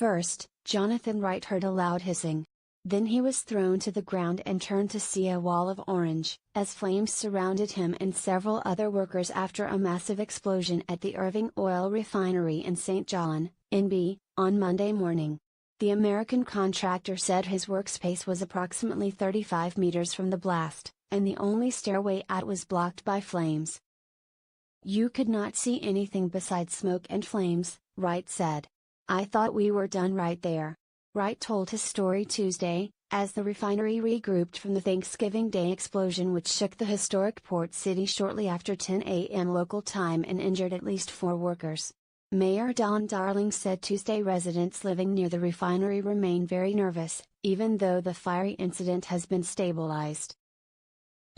First, Jonathan Wright heard a loud hissing. Then he was thrown to the ground and turned to see a wall of orange, as flames surrounded him and several other workers after a massive explosion at the Irving Oil refinery in St. John, NB, on Monday morning. The American contractor said his workspace was approximately 35 meters from the blast, and the only stairway out was blocked by flames. "You could not see anything besides smoke and flames," Wright said. "I thought we were done right there." Wright told his story Tuesday, as the refinery regrouped from the Thanksgiving Day explosion which shook the historic port city shortly after 10 a.m. local time and injured at least 4 workers. Mayor Don Darling said Tuesday residents living near the refinery remain very nervous, even though the fiery incident has been stabilized.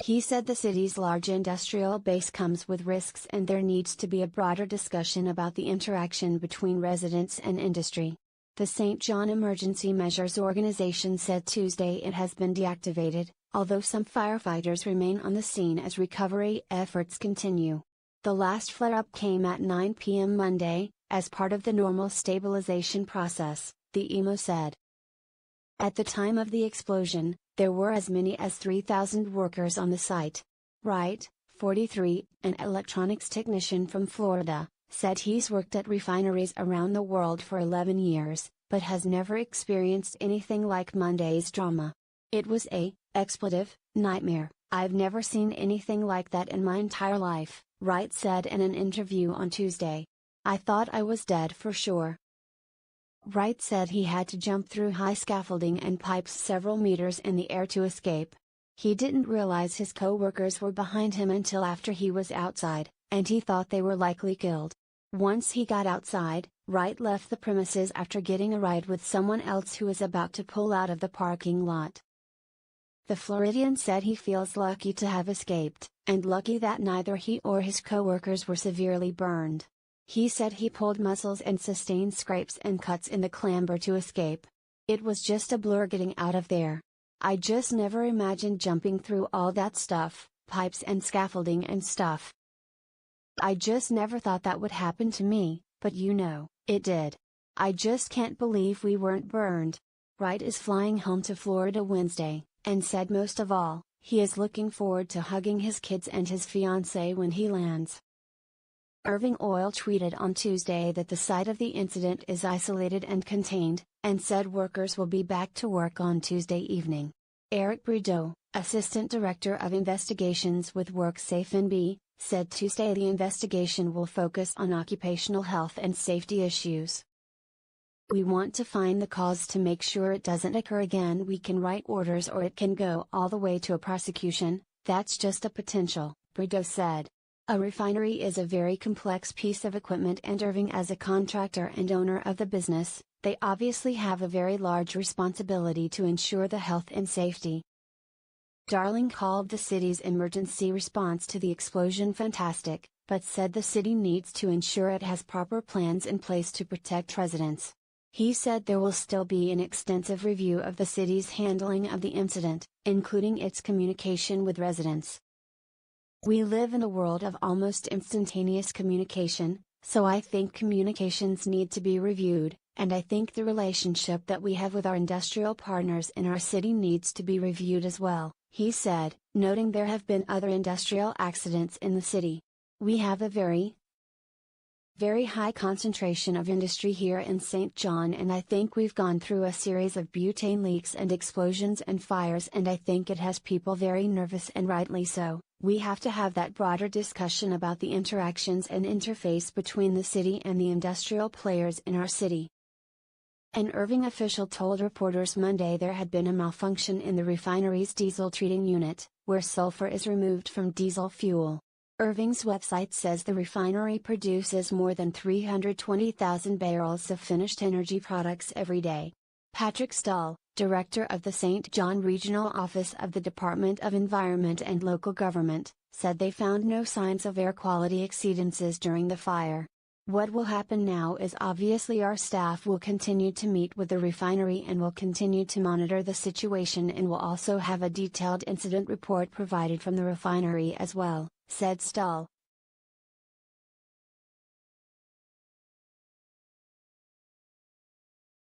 He said the city's large industrial base comes with risks and there needs to be a broader discussion about the interaction between residents and industry. The St. John Emergency Measures Organization said Tuesday it has been deactivated, although some firefighters remain on the scene as recovery efforts continue. The last flare-up came at 9 p.m. Monday, as part of the normal stabilization process, the EMO said. At the time of the explosion, there were as many as 3,000 workers on the site. Wright, 43, an electronics technician from Florida, said he's worked at refineries around the world for 11 years, but has never experienced anything like Monday's drama. "It was a expletive nightmare. I've never seen anything like that in my entire life," Wright said in an interview on Tuesday. "I thought I was dead for sure." Wright said he had to jump through high scaffolding and pipes several meters in the air to escape. He didn't realize his co-workers were behind him until after he was outside, and he thought they were likely killed. Once he got outside, Wright left the premises after getting a ride with someone else who was about to pull out of the parking lot. The Floridian said he feels lucky to have escaped, and lucky that neither he or his co-workers were severely burned. He said he pulled muscles and sustained scrapes and cuts in the clamber to escape. "It was just a blur getting out of there. I just never imagined jumping through all that stuff, pipes and scaffolding and stuff. I just never thought that would happen to me, but it did. I just can't believe we weren't burned." Wright is flying home to Florida Wednesday, and said most of all, he is looking forward to hugging his kids and his fiancée when he lands. Irving Oil tweeted on Tuesday that the site of the incident is isolated and contained, and said workers will be back to work on Tuesday evening. Eric Brideau, Assistant Director of Investigations with WorkSafe NB, said Tuesday the investigation will focus on occupational health and safety issues. "We want to find the cause to make sure it doesn't occur again. We can write orders or it can go all the way to a prosecution, that's just a potential," Brideau said. A refinery is a very complex piece of equipment and Irving as a contractor and owner of the business, they obviously have a very large responsibility to ensure the health and safety. Darling called the city's emergency response to the explosion fantastic, but said the city needs to ensure it has proper plans in place to protect residents. He said there will still be an extensive review of the city's handling of the incident, including its communication with residents. "We live in a world of almost instantaneous communication, so I think communications need to be reviewed, and I think the relationship that we have with our industrial partners in our city needs to be reviewed as well," he said, noting there have been other industrial accidents in the city. "We have a very high concentration of industry here in St. John, and I think we've gone through a series of butane leaks and explosions and fires, and I think it has people very nervous, and rightly so. We have to have that broader discussion about the interactions and interface between the city and the industrial players in our city." An Irving official told reporters Monday there had been a malfunction in the refinery's diesel treating unit, where sulfur is removed from diesel fuel. Irving's website says the refinery produces more than 320,000 barrels of finished energy products every day. Patrick Stahl, director of the St. John Regional Office of the Department of Environment and Local Government, said they found no signs of air quality exceedances during the fire. "What will happen now is obviously our staff will continue to meet with the refinery and will continue to monitor the situation and will also have a detailed incident report provided from the refinery as well," said Stahl.